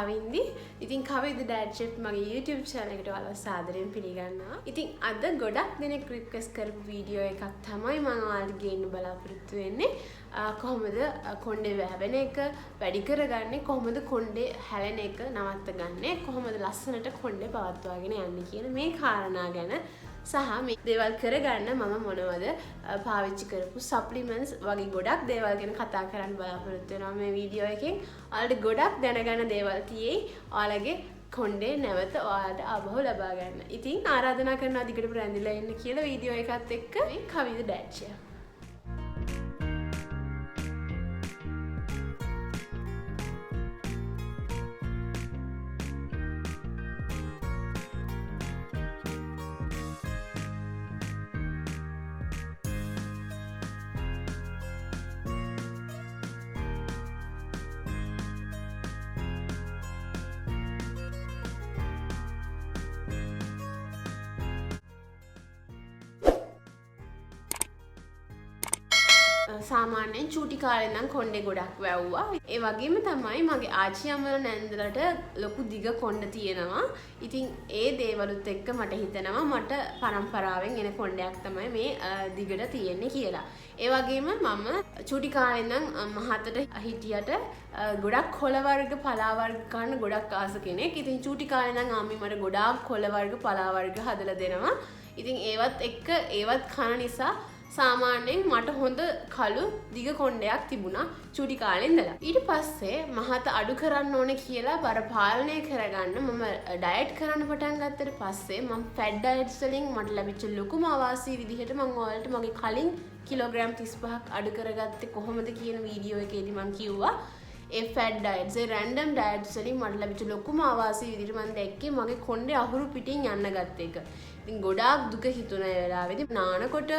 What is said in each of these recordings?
කවින්දි. ඉතින් කවිද diet chef මගේ YouTube channel එකට ඔයාලව සාදරයෙන් පිළිගන්නවා. ඉතින් අද ගොඩක් දෙනෙක් රික්වෙස්ට් කරපු වීඩියෝ එකක් තමයි මම ඔයාලට ගේන්න බලාපොරොත්තු වෙන්නේ. කොහොමද කොණ්ඩේ වැවෙන එක වැඩි කරගන්නේ, කොහොමද කොණ්ඩේ හැලෙන එක නවත්තගන්නේ, කොහොමද ලස්සනට කොණ්ඩේ පවත්වාගෙන යන්නේ කියන මේ කාරණා ගැන සහ මේ දේවල් කරගන්න මම මොනවද පාවිච්චි කරපු සප්ලිමන්ට්ස් වගේ ගොඩක් දේවල් ගැන කතා කරන්න බලාපොරොත්තු වෙනවා මේ වීඩියෝ එකෙන්. ඔයාලට ගොඩක් දැනගන්න දේවල් තියෙයි ඔයාලගේ කොණ්ඩේ නැවත ඔයාලට ආපහු ලබා ගන්න. ඉතින් ආරාධනා කරනවා දිගටම රැඳිලා ඉන්න කියලා වීඩියෝ එකත් එක්ක මේ කවිද ඩයට් ෂෙෆ්. සාමාන්‍යයෙන් චූටි කාලේ නම් කොණ්ඩේ ගොඩක් වැව්වා. ඒ වගේම තමයි මගේ ආච්චි අම්මලා නැන්දලට ලොකු දිග කොණ්ඩ තියෙනවා. ඉතින් ඒ දේවලුත් එක්ක මට හිතෙනවා මට පරම්පරාවෙන් එන කොණ්ඩයක් තමයි මේ දිගට තියෙන්නේ කියලා. ඒ වගේම මම චූටි කාලේ නම් මහතට හිටියට ගොඩක් කොළ වර්ග පලා වර්ග කන්න ගොඩක් ආස කෙනෙක්. ඉතින් චූටි කාලේ නම් ආම්මි මට ගොඩාක් කොළ වර්ග පලා වර්ග හදලා දෙනවා. ඉතින් ඒවත් එක්ක ඒවත් කන නිසා සාමාන්‍යයෙන් මට හොඳ කළු දිග කොණ්ඩයක් තිබුණා චූටි කාලේ ඉඳලා. ඊට පස්සේ මහත අඩු කරන්න ඕනේ කියලා බර පාලනය කරගන්න මම ඩයට් කරන්න පටන් ගත්තට පස්සේ මම ෆැට් ඩයට්ස් වලින් මට ලැබිච්ච ලොකුම අවාසිය විදිහට මම ඔයාලට මගේ කලින් කිලෝග්‍රෑම් 35ක් අඩු කරගත්තේ කොහොමද කියන වීඩියෝ එකේදී මම කිව්වා. ඒ ෆැට් ඩයට්ස් ඒ රැන්ඩම් ඩයට්ස් වලින් මට ලැබිච්ච ලොකුම අවාසිය විදිහට මම දැක්කේ මගේ කොණ්ඩේ අහුරු පිටින් යන්න ගත්ත එක. ඉතින් ගොඩාක් දුක හිතුණා ඒ වෙලාවේදී. නානකොට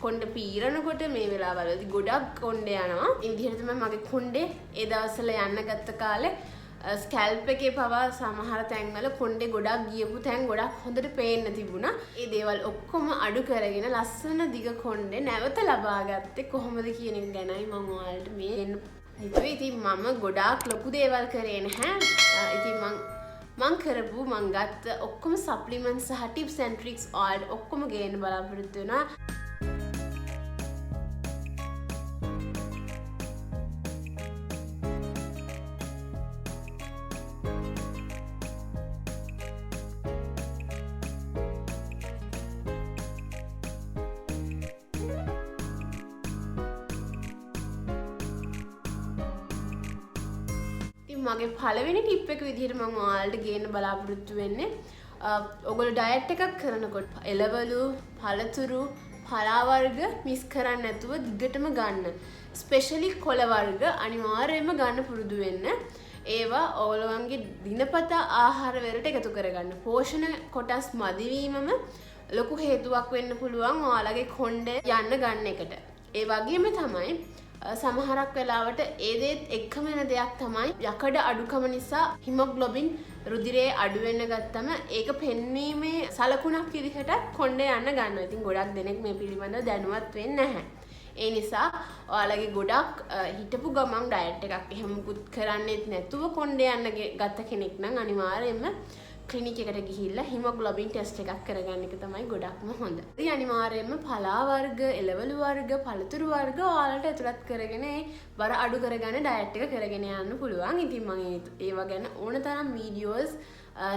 කොණ්ඩ පීරනකොට මේ වෙලාවවලදී ගොඩක් කොණ්ඩේ යනවා. ඒ විදිහට තමයි මගේ කොණ්ඩේ ඒ දවස්වල යන්න ගත්ත කාලේ ස්කැල්ප් එකේ පවා සමහර තැන්වල කොණ්ඩේ ගොඩක් ගියපු තැන් ගොඩක් හොඳට පේන්න තිබුණා. ඒ දේවල් ඔක්කොම අඩු කරගෙන ලස්සන දිග කොණ්ඩේ නැවත ලබා ගත්තේ කොහොමද කියන එක ගැනයි මම ඔයාලට මේ දෙන්න හිතුවේ. ඉතින් මම ගොඩාක් ලොකු දේවල් කරේ නැහැ. ඉතින් මං කරපු මං ගත්ත ඔක්කොම සප්ලිමන්ට්ස් සහ ටිප්ස් ඇන්ඩ් ට්‍රික්ස් ඔයාලට ඔක්කොම ගේන්න බලාපොරොත්තු වෙනවා. මගේ පළවෙනි ටිප් එක විදිහට මම ඔයාලට ගේන්න බලාපොරොත්තු වෙන්නේ ඔයගොල්ලෝ ඩයට් එකක් කරනකොට එළවලු, පළතුරු, පලා වර්ග මිස් කරන්නේ නැතුව දිගටම ගන්න. ස්පෙෂලි කොළ වර්ග අනිවාර්යයෙන්ම ගන්න පුරුදු වෙන්න. ඒවා ඔයගොල්ලෝගේ දිනපතා ආහාර වලට එකතු කරගන්න. පෝෂණ කොටස් මදි වීමම ලොකු හේතුවක් වෙන්න පුළුවන් ඔයාලගේ කොණ්ඩේ යන්න ගන්න එකට. ඒ වගේම තමයි සමහරක් වෙලාවට ඒ දේත් එක්කම වෙන දෙයක් තමයි යකඩ අඩුකම නිසා හිමොග්ලොබින් රුධිරයේ අඩු වෙන්න ගත්තම ඒක පෙන්වීමේ සලකුණක් විදිහට කොණ්ඩේ යන්න ගන්නවා. ඉතින් ගොඩක් දෙනෙක් මේ පිළිබඳව දැනුවත් වෙන්නේ නැහැ. ඒ නිසා ඔයාලගේ ගොඩක් හිටපු ගමන් ඩයට් එකක් එහෙම මුකුත් කරන්නේත් නැතුව කොණ්ඩේ යන්න ගත්ත කෙනෙක් නම් අනිවාර්යයෙන්ම ක්ලිනික් එකට ගිහිල්ලා හිමොග්ලොබින් ටෙස්ට් එකක් කරගන්න එක තමයි ගොඩක්ම හොඳ. ඉතින් අනිවාර්යයෙන්ම පලා වර්ග, එළවලු වර්ග, පළතුරු වර්ග ඔයාලට ඇතුළත් කරගෙන බර අඩු කරගන්න ඩයට් එක කරගෙන යන්න පුළුවන්. ඉතින් මම ඒවා ගැන ඕන තරම් වීඩියෝස්,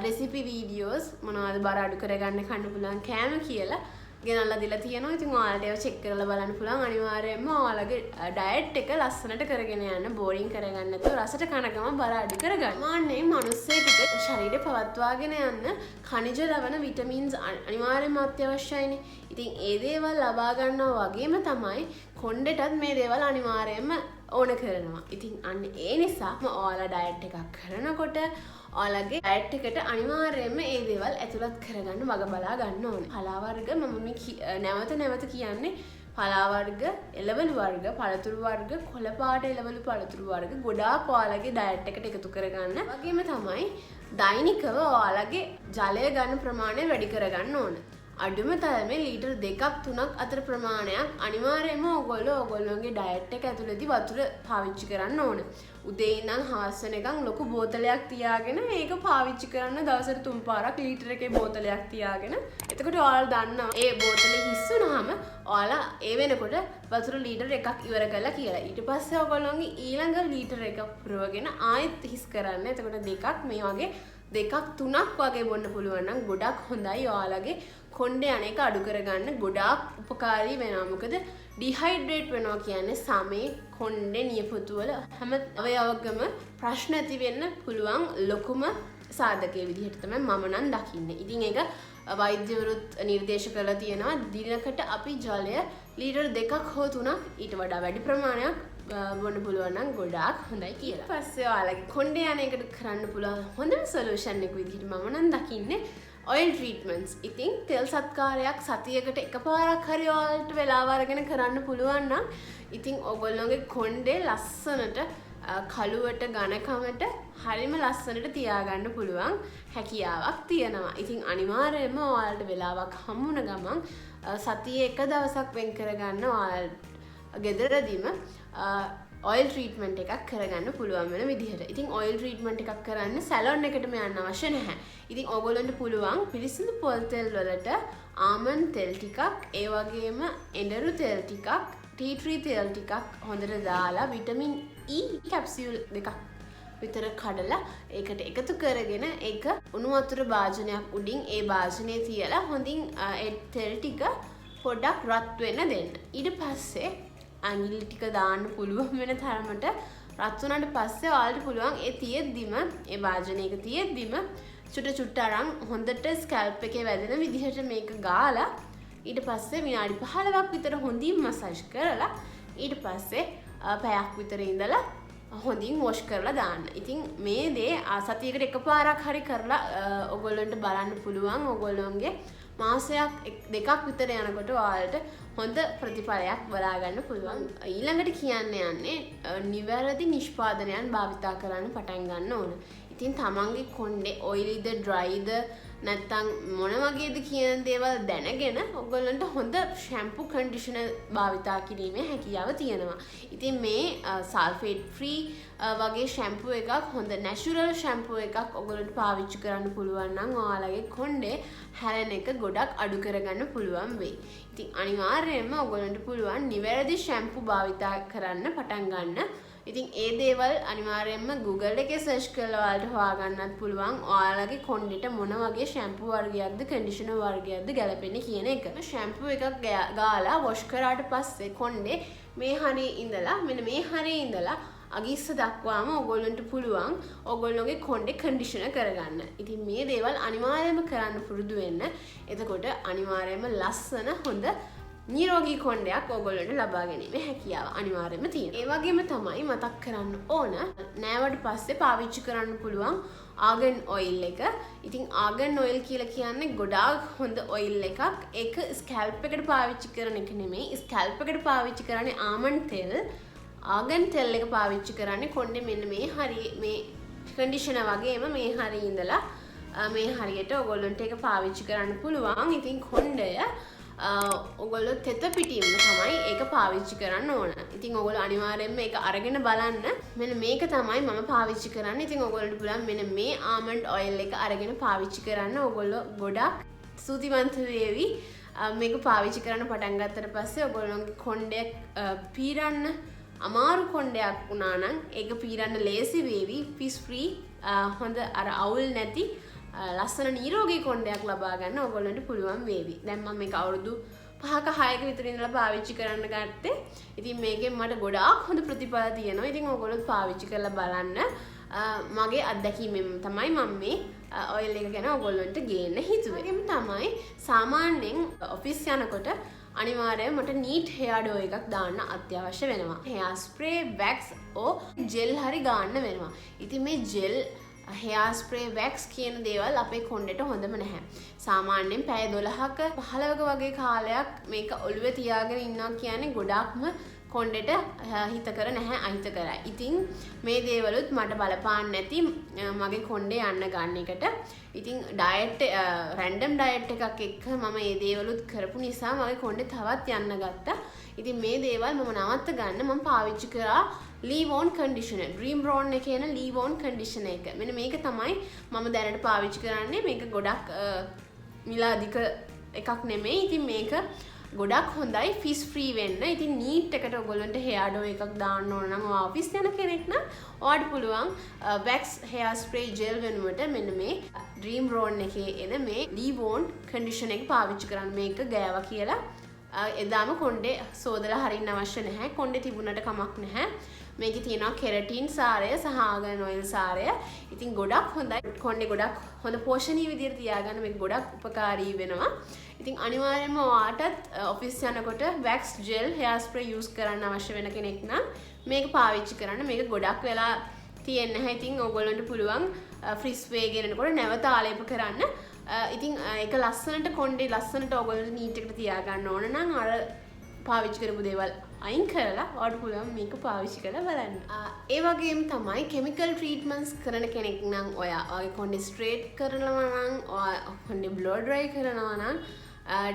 රෙසිපි වීඩියෝස් මොනවද බර අඩු කරගන්න කන්න පුළුවන් කෑම කියලා ගෙනල්ලා දීලා තියෙනවා. ඉතින් ඔයාලට ඒවා චෙක් කරලා බලන්න පුළුවන්. අනිවාර්යයෙන්ම ඔයාලගේ ඩයට් එක ලස්සනට කරගෙන යන්න, බෝරින් කරගන්න නැතුව රසට කන ගමන් බර අඩු කරගන්න. මාන්නේ මිනිස්සෙකුට ශරීරය පවත්වාගෙන යන්න ඛනිජ ලවණ විටමින්ස් අනිවාර්යයෙන්ම අත්‍යවශ්‍යයිනේ. ඉතින් ඒ දේවල් ලබා ගන්නවා වගේම තමයි කොණ්ඩෙටත් මේ දේවල් අනිවාර්යයෙන්ම ඕන කරනවා. ඉතින් අන්න ඒ නිසා ඔයාලා ඩයට් එකක් කරනකොට ඔයාලගේ ඩයට් එකට අනිවාර්යයෙන්ම ඒ දේවල් ඇතුළත් කරගන්න වග බලා ගන්න ඕනේ. පලා වර්ග මම මේ නැවත කියන්නේ පලා වර්ග, එළවලු වර්ග, පළතුරු වර්ග, කොළ පාට එළවලු පළතුරු වර්ග ගොඩාක් ඔයාලගේ ඩයට් එකට එකතු කරගන්න. වගේම තමයි දෛනිකව ඔයාලගේ ජලය ගන්න ප්‍රමාණය වැඩි කරගන්න ඕන. අඩුම තරමේ ලීටර් 2ක් 3ක් අතර ප්‍රමාණයක් අනිවාර්යයෙන්ම ඔයගොල්ලෝගේ ඩයට් එක ඇතුළතදී වතුර පාවිච්චි කරන්න ඕන. උදේ ඉඳන් හවස වෙනකන් ලොකු බෝතලයක් තියාගෙන ඒක පාවිච්චි කරන්න දවසට 3 පාරක් ලීටර් එකේ බෝතලයක් තියාගෙන එතකොට ඔයාලා දන්නවා ඒ බෝතලේ හිස් වුණාම ඔයාලා ඒ වෙනකොට වතුර ලීටර් එකක් ඉවර කළා කියලා. ඊට පස්සේ ඔයගොල්ලෝගේ ඊළඟ ලීටර් එක පුරවගෙන ආයෙත් හිස් කරන්න. එතකොට දෙකක් මේ වගේ දෙකක් තුනක් වගේ බොන්න පුළුවන් නම් ගොඩක් හොඳයි. ඔයාලගේ කොණ්ඩේ අනේක අඩු කරගන්න ගොඩාක් උපකාරී වෙනවා. මොකද ඩිහයිඩ්‍රේට් වෙනවා කියන්නේ සමේ කොණ්ඩේ නියපොතුවල හැම අවයවකම ප්‍රශ්න ඇති වෙන්න පුළුවන් ලොකුම සාධකයේ විදිහට තමයි මම නම් දකින්නේ. ඉතින් ඒක වෛද්‍යවරුත් නිර්දේශ කරලා තියෙනවා දිනකට අපි ජලය ලීටර් 2ක් හෝ 3ක් ඊට වඩා වැඩි ප්‍රමාණයක් බොන්න පුළුවන් නම් ගොඩාක් හොඳයි කියලා. ඊපස්සේ ඔයාලගේ කොණ්ඩේ අනේකට කරන්න පුළුවන් හොඳම සොලියුෂන් එක විදිහට මම නම් දකින්නේ oil treatments. ඉතින් තෙල් සත්කාරයක් සතියකට එකපාරක් හරි ඔයාලට වෙලාව අරගෙන කරන්න පුළුවන් නම් ඉතින් ඔයගොල්ලෝගේ කොණ්ඩේ ලස්සනට කළුවට ඝනකමට හරිම ලස්සනට තියාගන්න පුළුවන් හැකියාවක් තියෙනවා. ඉතින් අනිවාර්යයෙන්ම ඔයාලට වෙලාවක් හම්බුන ගමන් සතියේ එක දවසක් වෙන් කරගන්න ඔයාලට ගෙදරදීම ඔයිල් ට්‍රීට්මන්ට් එකක් කරගන්න පුළුවන් වෙන විදිහට. ඉතින් ඔයිල් ට්‍රීට්මන්ට් එකක් කරන්න සැලොන් එකටම යන්න අවශ්‍ය නැහැ. ඉතින් ඕගොල්ලන්ට පුළුවන් පිරිසිදු පොල් තෙල් වලට ආමන්ඩ් තෙල් ටිකක්, ඒ වගේම එඬරු තෙල් ටිකක්, ටී ට්‍රී තෙල් ටිකක් හොඳට දාලා විටමින් E කැප්සියුල් දෙකක් විතර කඩලා ඒකට එකතු කරගෙන ඒක උණු වතුර භාජනයක් උඩින් ඒ භාජනයේ තියලා හොඳින් ඒ තෙල් ටික පොඩ්ඩක් රත් වෙන්න දෙන්න. ඊට පස්සේ ඇඟිලි ටික දාන්න පුළුවන් වෙන තරමට රත් වුණාට පස්සේ ඔයාලට පුළුවන් ඒ තියෙද්දිම ඒ වාජනයක තියෙද්දිම චුට්ට අරන් හොඳට ස්කැල්ප් එකේ වැදෙන විදිහට මේක ගාලා ඊට පස්සේ විනාඩි 15ක් විතර හොඳින් මසාජ් කරලා ඊට පස්සේ පැයක් විතර ඉඳලා හොඳින් වොෂ් කරලා දාන්න. ඉතින් මේ දේ සතියකට එකපාරක් හරි කරලා ඔයගොල්ලන්ට බලන්න පුළුවන්. ඔයගොල්ලෝගේ මාසයක් දෙකක් විතර යනකොට ඔයාලට හොඳ ප්‍රතිඵලයක් බලා ගන්න පුළුවන්. ඊළඟට කියන්න යන්නේ නිවැරදි නිෂ්පාදනයන් භාවිතා කරන්න පටන් ගන්න ඕන. ඉතින් තමන්ගේ කොණ්ඩේ ඔයිලිද ඩ්‍රයිද නැත්තම් මොන වගේද කියන දේවල් දැනගෙන ඔයගොල්ලන්ට හොඳ ෂැම්පු කන්ඩිෂනර් භාවිතා කිරීමේ හැකියාව තියෙනවා. ඉතින් මේ සල්ෆේට් ෆ්‍රී වගේ ෂැම්පු එකක් හොඳ නැචරල් ෂැම්පු එකක් ඔයගොල්ලන්ට පාවිච්චි කරන්න පුළුවන් නම් ඔයාලගේ කොණ්ඩේ හැලෙන එක ගොඩක් අඩු කරගන්න පුළුවන් වෙයි. ඉතින් අනිවාර්යයෙන්ම ඔයගොල්ලන්ට පුළුවන් නිවැරදි ෂැම්පු භාවිතා කරන්න පටන් ගන්න. ඉතින් ඒ දේවල් අනිවාර්යයෙන්ම Google එකේ සර්ච් කරලා ඔයාලට හොයාගන්නත් පුළුවන්. ඔයාලගේ කොණ්ඩේට මොන වගේ ෂැම්පු වර්ගයක්ද කන්ඩිෂනර් වර්ගයක්ද ගැලපෙන්නේ කියන එක. ෂැම්පු එකක් ගාලා වොෂ් කරාට පස්සේ කොණ්ඩේ මේ හරිය ඉඳලා මෙන්න මේ හරිය ඉඳලා අගිස්ස දක්වාම ඔයගොල්ලන්ට පුළුවන් ඔයගොල්ලෝගේ කොණ්ඩේ කන්ඩිෂනර් කරගන්න. ඉතින් මේ දේවල් අනිවාර්යයෙන්ම කරන්න පුරුදු වෙන්න. එතකොට අනිවාර්යයෙන්ම ලස්සන හොඳ නිරෝගී කොණ්ඩයක් ඔයගොල්ලන්ට ලබා ගැනීමේ හැකියාව අනිවාර්යයෙන්ම තියෙනවා. ඒ වගේම තමයි මතක් කරන්න ඕන නෑවට පස්සේ පාවිච්චි කරන්න පුළුවන් ආගන් ඔයිල් එක. ඉතින් ආගන් ඔයිල් කියලා කියන්නේ ගොඩාක් හොඳ ඔයිල් එකක්. ඒක ස්කැල්ප් එකට පාවිච්චි කරන එක නෙමෙයි. ස්කැල්ප් එකට පාවිච්චි කරන්නේ ආමන්ඩ් තෙල්. ආගන් තෙල් එක පාවිච්චි කරන්නේ කොණ්ඩේ මෙන්න මේ හරිය මේ කන්ඩිෂනර් වගේම මේ හරිය ඉඳලා මේ හරියට ඔයගොල්ලන්ට ඒක පාවිච්චි කරන්න පුළුවන්. ඉතින් කොණ්ඩය ඔයගොල්ලෝ තෙත පිටින්ම තමයි ඒක පාවිච්චි කරන්න ඕන. ඉතින් ඔයගොල්ලෝ අනිවාර්යයෙන්ම මේක අරගෙන බලන්න. මෙන්න මේක තමයි මම පාවිච්චි කරන්නේ. ඉතින් ඔයගොල්ලන්ට පුළුවන් මෙන්න මේ ආමන්ඩ් ඔයිල් එක අරගෙන පාවිච්චි කරන්න. ඔයගොල්ලෝ ගොඩක් ස්තුතිවන්ත වේවි. මේක පාවිච්චි කරන්න පටන් ගත්තට පස්සේ ඔයගොල්ලෝගේ කොණ්ඩය පීරන්න අමාරු කොණ්ඩයක් වුණා නම් ඒක පීරන්න ලේසි වේවි. පිස් ෆ්‍රී හොඳ අර අවුල් නැති ලස්සන නිරෝගී කොණ්ඩයක් ලබා ගන්න ඔයගොල්ලන්ට පුළුවන් වේවි. දැන් මම මේක අවුරුදු 5ක 6ක විතර ඉඳලා පාවිච්චි කරන්න ගත්තේ. ඉතින් මේකෙන් මට ගොඩාක් හොඳ ප්‍රතිඵල තියෙනවා. ඉතින් ඔයගොල්ලොත් පාවිච්චි කරලා බලන්න. මගේ අත්දැකීමෙන් තමයි මම මේ ඔයිල් එක ගැන ඔයගොල්ලන්ට ගේන්න හිතුවේ. ඒකෙම තමයි සාමාන්‍යයෙන් ඔෆිස් යනකොට අනිවාර්යයෙන් මට නීට් හෙයාර් ඩෝ එකක් දාන්න අත්‍යවශ්‍ය වෙනවා. හෙයාර් ස්ප්‍රේ, වැක්ස් ඕ ජෙල් හරි ගන්න වෙනවා. ඉතින් මේ ජෙල් හෙයාර් ස්ප්‍රේ වැක්ස් කියන දේවල් අපේ කොණ්ඩේට හොඳම නැහැ. සාමාන්‍යයෙන් පැය 12ක 15ක වගේ කාලයක් මේක ඔළුවේ තියාගෙන ඉන්නවා කියන්නේ ගොඩාක්ම කොණ්ඩෙට හිතකර නැහැ අහිත කරයි. ඉතින් මේ දේවලුත් මට බලපාන්න නැති මගේ කොණ්ඩේ යන්න ගන්න එකට. ඉතින් ඩයට් රැන්ඩම් ඩයට් එකක් එක්ක මම මේ දේවලුත් කරපු නිසා මගේ කොණ්ඩේ තවත් යන්න ගත්තා. ඉතින් මේ දේවල් මම නවත්ත ගන්න මම පාවිච්චි කරා leave on conditioner. Dream Brown එකේ එන leave on conditioner එක. මෙන්න මේක තමයි මම දැනට පාවිච්චි කරන්නේ. මේක ගොඩක් මිල අධික එකක් නෙමෙයි. ඉතින් මේක ගොඩක් හොඳයි ෆිස් ෆ්‍රී වෙන්න. ඉතින් නීට් එකට ඔයගොල්ලන්ට හෙයාර් ඩෝ එකක් දාන්න ඕන නම් ඔයා ඔෆිස් යන කෙනෙක් නම් ඔයාට පුළුවන් wax hair spray gel වෙනුවට මෙන්න මේ Dream Brown එකේ එන මේ leave on conditioner එක පාවිච්චි කරන්න. මේක ගෑවා කියලා එදාම කොණ්ඩේ සෝදලා හරින්න අවශ්‍ය නැහැ. කොණ්ඩේ තිබුණට කමක් නැහැ. මේකේ තියෙනවා කෙරටින් සාරය සහ ආගන් ඔයිල් සාරය. ඉතින් ගොඩක් හොඳයි. කොණ්ඩේ ගොඩක් හොඳ පෝෂණීය විදිහට තියාගන්න මේක ගොඩක් උපකාරී වෙනවා. ඉතින් අනිවාර්යයෙන්ම ඔයාටත් ඔෆිස් යනකොට wax gel hair spray use කරන්න අවශ්‍ය වෙන කෙනෙක් නම් මේක පාවිච්චි කරන්න. මේක ගොඩක් වෙලා තියෙන්නේ නැහැ. ඉතින් ඔයගොල්ලන්ට පුළුවන් ෆ්‍රිස් වේ ගෙනනකොට නැවත ආලේප කරන්න. ඉතින් ඒක ලස්සනට කොණ්ඩේ ලස්සනට ඔයගොල්ලන්ට නීට් එකට තියාගන්න ඕන නම් අර පාවිච්චි කරපු දේවල් අයින් කරලා ඔයාලට පුළුවන් මේක පාවිච්චි කරලා බලන්න. ඒ වගේම තමයි කෙමිකල් ට්‍රීට්මන්ට්ස් කරන කෙනෙක් නම් ඔයාගේ කොණ්ඩේ ස්ට්‍රේට් කරනවා නම් ඔයා කොණ්ඩේ බ්ලෝ ඩ්‍රයි කරනවා නම්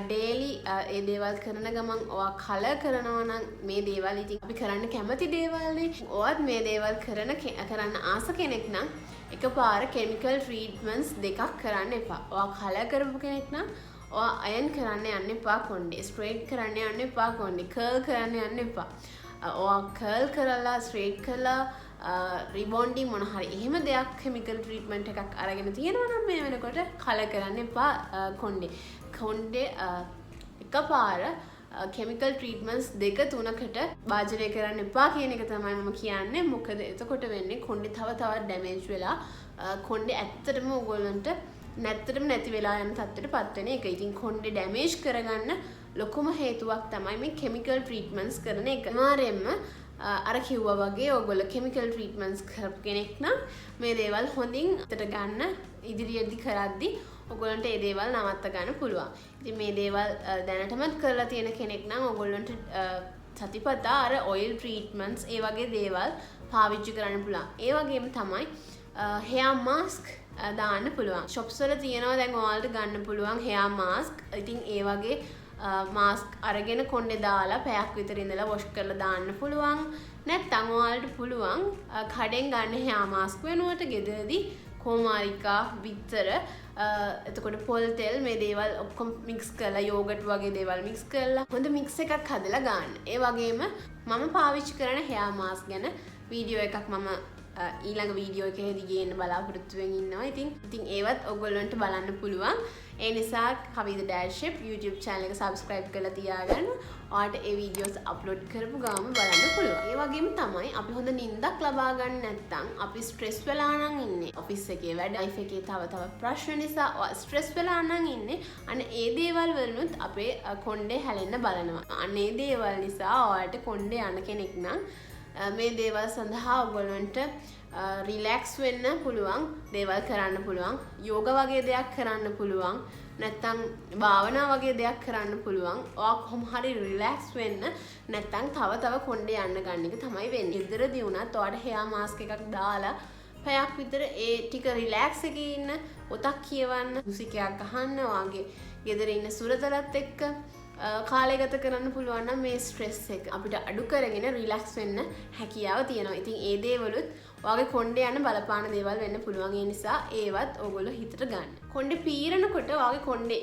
ඩේලි ඒ දේවල් කරන ගමන් ඔයා කලර් කරනවා නම් මේ දේවල් ඉතින් අපි කරන්න කැමති දේවල්නේ. ඔයත් මේ දේවල් කරන්න ආස කෙනෙක් නම් එකපාර කෙමිකල් ට්‍රීට්මන්ට්ස් දෙකක් කරන්න එපා. ඔයා කලර් කරපු කෙනෙක් නම් ඔයා අයන් කරන්න යන්න එපා කොණ්ඩේ. ස්ට්‍රේට් කරන්න යන්න එපා කොණ්ඩේ. කර්ල් කරන්න යන්න එපා. ඔයා කර්ල් කරලා ස්ට්‍රේට් කරලා රිබොන්ඩින් මොන හරි එහෙම දෙයක් කෙමිකල් ට්‍රීට්මන්ට් එකක් අරගෙන තියෙනවා නම් මේ වෙනකොට කලර් කරන්න එපා කොණ්ඩේ. කොණ්ඩේ එකපාර කෙමිකල් ට්‍රීට්මන්ට්ස් දෙක තුනකට භාජනය කරන්න එපා කියන එක තමයි මම කියන්නේ. මොකද එතකොට වෙන්නේ කොණ්ඩේ තව තවත් ඩැමේජ් වෙලා කොණ්ඩේ ඇත්තටම ඕගොල්ලන්ට නැත්තටම නැති වෙලා යන තත්ත්වයට පත් වෙන එක. ඉතින් කොණ්ඩේ ඩැමේජ් කරගන්න ලොකුම හේතුවක් තමයි මේ කෙමිකල් ට්‍රීට්මන්ට්ස් කරන එක. අනිවාර්යයෙන්ම අර කිව්වා වගේ ඔයගොල්ලෝ කෙමිකල් ට්‍රීට්මන්ට්ස් කරපු කෙනෙක් නම් මේ දේවල් හොඳින් අතට ගන්න ඉදිරියේදී කරද්දී ඔයගොල්ලන්ට මේ දේවල් නවත්ත ගන්න පුළුවන්. ඉතින් මේ දේවල් දැනටමත් කරලා තියෙන කෙනෙක් නම් ඔයගොල්ලන්ට සතිපතා අර ඔයිල් ට්‍රීට්මන්ට්ස් ඒ වගේ දේවල් පාවිච්චි කරන්න පුළුවන්. ඒ වගේම තමයි hair mask දාන්න පුළුවන්. shops වල තියෙනවා දැන් ඔයාලට ගන්න පුළුවන් hair mask. ඉතින් ඒ වගේ මාස්ක් අරගෙන කොණ්ඩේ දාලා පැයක් විතර ඉඳලා වොෂ් කරලා දාන්න පුළුවන්. නැත්නම් ඔයාලට පුළුවන් කඩෙන් ගන්න hair mask වෙනුවට ගෙදරදී කොමාරිකා විතර එතකොට පොල් තෙල් මේ දේවල් ඔක්කොම මික්ස් කරලා යෝගට් වගේ දේවල් මික්ස් කරලා හොඳ මික්ස් එකක් හදලා ගන්න. ඒ වගේම මම පාවිච්චි කරන hair mask ගැන වීඩියෝ එකක් මම ඊළඟ වීඩියෝ එකේදී ගේන්න බලාපොරොත්තු වෙමින් ඉන්නවා. ඉතින් ඒවත් ඔයගොල්ලන්ට බලන්න පුළුවන්. ඒ නිසා කවිද ඩෑෂ් ෂෙප් YouTube channel එක subscribe කරලා තියාගන්න. ඔයාලට ඒ වීඩියෝස් අප්ලෝඩ් කරපු ගාම බලන්න පුළුවන්. ඒ වගේම තමයි අපි හොඳ නිින්දක් ලබා ගන්න නැත්නම් අපි ස්ට්‍රෙස් වෙලා නම් ඉන්නේ. ඔෆිස් එකේ වැඩ ලයිෆ් එකේ තව ප්‍රශ්න නිසා ස්ට්‍රෙස් වෙලා නම් ඉන්නේ. අන්න ඒ දේවල් වලුත් අපේ කොණ්ඩේ හැලෙන්න බලනවා. අන්න ඒ දේවල් නිසා ඔයාලට කොණ්ඩේ යන කෙනෙක් නම් මේ දේවල් සඳහා ඔයගොල්ලන්ට රිලැක්ස් වෙන්න පුළුවන් දේවල් කරන්න පුළුවන්. යෝග වගේ දෙයක් කරන්න පුළුවන්. නැත්නම් භාවනා වගේ දෙයක් කරන්න පුළුවන්. ඔයා කොහොම හරි රිලැක්ස් වෙන්න නැත්නම් තව කොණ්ඩේ යන්න ගන්න එක තමයි වෙන්නේ. ඉදරදී උනත් ඔයාට hair mask එකක් දාලා පැයක් විතර ඒ ටික රිලැක්ස් එකේ ඉන්න පොතක් කියවන්න, මුසිකයක් අහන්න, ඔයාගේ ගෙදර ඉන්න සුරතලත් එක්ක කාලය ගත කරන්න පුළුවන් නම් මේ ස්ට්‍රෙස් එක අපිට අඩු කරගෙන රිලැක්ස් වෙන්න හැකියාව තියෙනවා. ඉතින් ඒ දේවලුත් ඔයාගේ කොණ්ඩේ යන බලපාන දේවල් වෙන්න පුළුවන්. ඒ නිසා ඒවත් ඕගොල්ලෝ හිතට ගන්න. කොණ්ඩේ පීරනකොට ඔයාගේ කොණ්ඩේ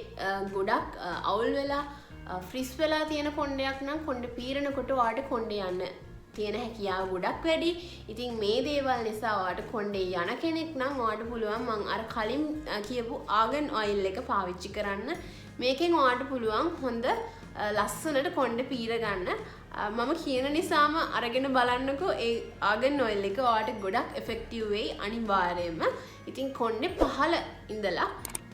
ගොඩක් අවුල් වෙලා ෆ්‍රිස් වෙලා තියෙන කොණ්ඩයක් නම් කොණ්ඩේ පීරනකොට ඔයාට කොණ්ඩේ යන්න තියෙන හැකියාව ගොඩක් වැඩි. ඉතින් මේ දේවල් නිසා ඔයාට කොණ්ඩේ යන කෙනෙක් නම් ඔයාට පුළුවන් මම අර කලින් කියපු ආගන් ඔයිල් එක පාවිච්චි කරන්න. මේකෙන් ඔයාට පුළුවන් හොඳ ලස්සනට කොණ්ඩේ පීර ගන්න. මම කියන නිසාම අරගෙන බලන්නකෝ ඒ ආගන් ඔයිල් එක ඔයාට ගොඩක් එෆෙක්ටිව් වෙයි අනිවාර්යයෙන්ම. ඉතින් කොණ්ඩේ පහළ ඉඳලා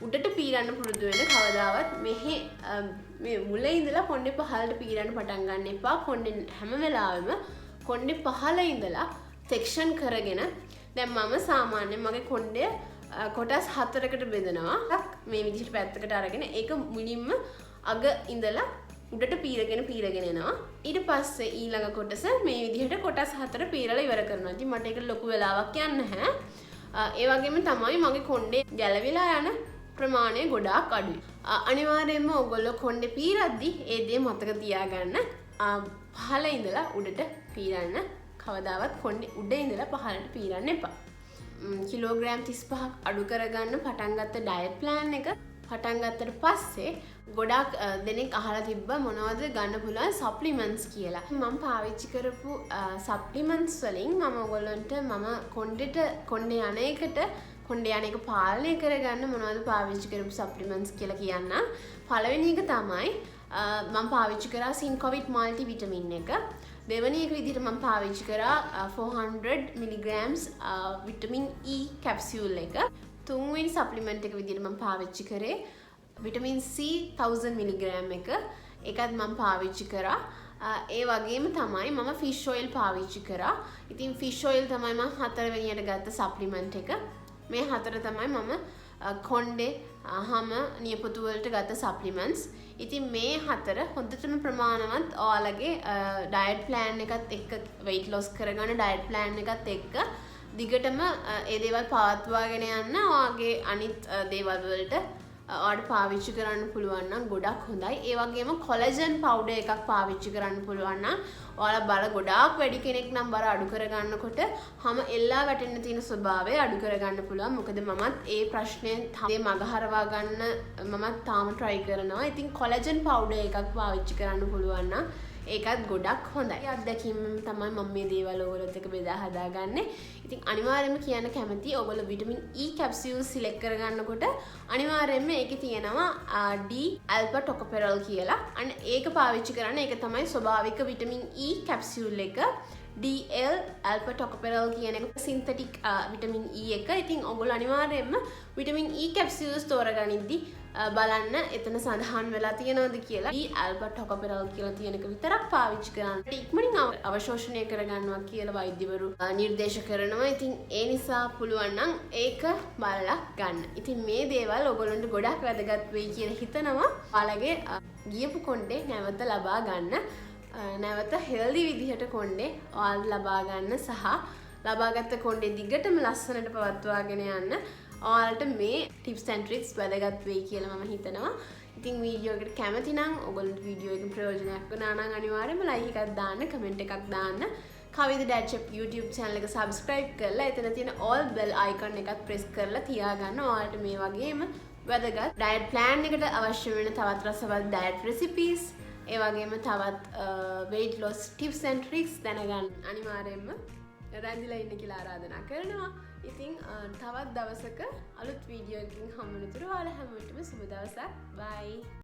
උඩට පීරන්න පුරුදු වෙන කවදාවත් මේ මුල ඉඳලා කොණ්ඩේ පහළට පීරන්න පටන් ගන්න එපා. කොණ්ඩේ හැම වෙලාවෙම කොණ්ඩේ පහළ ඉඳලා සෙක්ෂන් කරගෙන දැන් මම සාමාන්‍යයෙන් මගේ කොණ්ඩේ කොටස් 4කට බෙදනවා. මේ විදිහට පැත්තකට අරගෙන ඒක මුලින්ම අග ඉඳලා උඩට පීරගෙන එනවා. ඊට පස්සේ ඊළඟ කොටස මේ විදිහට කොටස් 4 පීරලා ඉවර කරනවා. ඉතින් මට ඒක ලොකු වෙලාවක් යන්න නැහැ. ඒ වගේම තමයි මගේ කොණ්ඩේ ගැලවිලා යන ප්‍රමාණය ගොඩාක් අඩුයි. අනිවාර්යයෙන්ම ඔයගොල්ලෝ කොණ්ඩේ පීරද්දි ඒ දේ මතක තියාගන්න. පහළ ඉඳලා උඩට පීරන්න. කවදාවත් කොණ්ඩේ උඩ ඉඳලා පහළට පීරන්න එපා. කිලෝග්‍රෑම් 35ක් අඩු කරගන්න පටන් ගත්ත ඩයට් ප්ලෑන් එක පටන් ගත්තට පස්සේ ගොඩක් දෙනෙක් අහලා තිබ්බා මොනවද ගන්න පුළුවන් සප්ලිමන්ට්ස් කියලා. මම පාවිච්චි කරපු සප්ලිමන්ට්ස් වලින් මම ඔයගොල්ලන්ට කොණ්ඩේ යන එකට කොණ්ඩේ යන එක පාලනය කරගන්න මොනවද පාවිච්චි කරපු සප්ලිමන්ට්ස් කියලා කියන්න. පළවෙනි එක තමයි මම පාවිච්චි කරා සින්කොවිට් මල්ටි විටමින් එක. දෙවැනි එක විදිහට මම පාවිච්චි කරා 400 මිලිග්‍රෑම්ස් විටමින් E කැප්සියුල් එක. තුන්වෙනි සප්ලිමන්ට් එක විදිහට මම පාවිච්චි කරේ විටමින් C 1000 මිලිග්‍රෑම් එක. ඒකත් මම පාවිච්චි කරා. ඒ වගේම තමයි මම ෆිෂ් ඔයිල් පාවිච්චි කරා. ඉතින් ෆිෂ් ඔයිල් තමයි මම හතරවෙනියට ගත්ත සප්ලිමන්ට් එක. මේ හතර තමයි මම කොණ්ඩේ හම නියපොතු වලට ගත්ත සප්ලිමන්ට්ස්. ඉතින් මේ හතර හොඳටම ප්‍රමාණවත් ඔයාලගේ ඩයට් ප්ලෑන් එකත් එක්ක weight loss කරගන්න ඩයට් ප්ලෑන් එකත් එක්ක දිගටම ඒ දේවල් පවත්වාගෙන යන්න ඔයාගේ අනිත් දේවල් වලට ඔයාලට පාවිච්චි කරන්න පුළුවන් නම් ගොඩක් හොඳයි. ඒ වගේම කොලජන් පවුඩර් එකක් පාවිච්චි කරන්න පුළුවන් නම් ඔයාලා බර ගොඩාක් වැඩි කෙනෙක් නම් බර අඩු කරගන්නකොට හැම එල්ලා වැටෙන්න තියෙන ස්වභාවය අඩු කරගන්න පුළුවන්. මොකද මමත් ඒ ප්‍රශ්නේ මග හරවා ගන්න මමත් තාම try කරනවා. ඉතින් කොලජන් පවුඩර් එකක් පාවිච්චි කරන්න පුළුවන් නම් ඒකත් ගොඩක් හොඳයි. අත්දැකීම තමයි මම මේ දේවල් ඔයගොල්ලොත් එක්ක බෙදා හදාගන්නේ. ඉතින් අනිවාර්යයෙන්ම කියන්න කැමතියි ඔයගොල්ලෝ විටමින් E කැප්සියුල් සිලෙක්ට් කරගන්නකොට අනිවාර්යයෙන්ම ඒකේ තියෙනවා D ඇල්ෆා ටොකෝෆෙරෝල් කියලා. අන්න ඒක පාවිච්චි කරන්න. ඒක තමයි ස්වභාවික විටමින් E කැප්සියුල් එක. DL ඇල්ෆා ටොකෝෆෙරෝල් කියන එක සින්තටික් විටමින් E එක. ඉතින් ඔයගොල්ලෝ අනිවාර්යයෙන්ම විටමින් E කැප්සියුල්ස් තෝරගනිද්දි බලන්න එතන සඳහන් වෙලා තියෙනවද කියලා. D ඇල්ෆා ටොකෝෆෙරෝල් කියලා තියෙන එක විතරක් පාවිච්චි කරන්න. ඉක්මනින් අවශෝෂණය කරගන්නවා කියලා වෛද්‍යවරු නිර්දේශ කරනවා. ඉතින් ඒ නිසා පුළුවන් නම් ඒක බලලා ගන්න. ඉතින් මේ දේවල් ඔයගොල්ලන්ට ගොඩක් වැදගත් වෙයි කියලා හිතනවා. ඔයාලගේ ගියපු කොණ්ඩේ නැවත ලබා ගන්න. නැවත හෙල්දි විදිහට කොණ්ඩේ ඔයාලට ලබා ගන්න සහ ලබාගත්ත කොණ්ඩේ දිගටම ලස්සනට පවත්වාගෙන යන්න ඔයාලට මේ ටිප්ස් ඇන්ඩ් ට්‍රික්ස් වැදගත් වෙයි කියලා මම හිතනවා. ඉතින් වීඩියෝ එකට කැමති නම් ඔයගොල්ලෝ වීඩියෝ එකෙන් ප්‍රයෝජනයක් වුණා නම් අනිවාර්යයෙන්ම ලයික් එකක් දාන්න, කමෙන්ට් එකක් දාන්න. කවිද ඩැඩ් චෙප් YouTube channel එක subscribe කරලා එතන තියෙන all bell icon එකත් press කරලා තියාගන්න. ඔයාලට මේ වගේම වැදගත් diet plan එකට අවශ්‍ය වෙන තවත් රසවත් diet recipes ඒ වගේම තවත් weight loss tips and tricks දැනගන්න අනිවාර්යයෙන්ම රැඳිලා ඉන්න කියලා ආරාධනා කරනවා. ඉතින් තවත් දවසක අලුත් වීඩියෝ එකකින් හමු වෙනතුරු ඔයාලා හැමෝටම සුබ දවසක්. bye.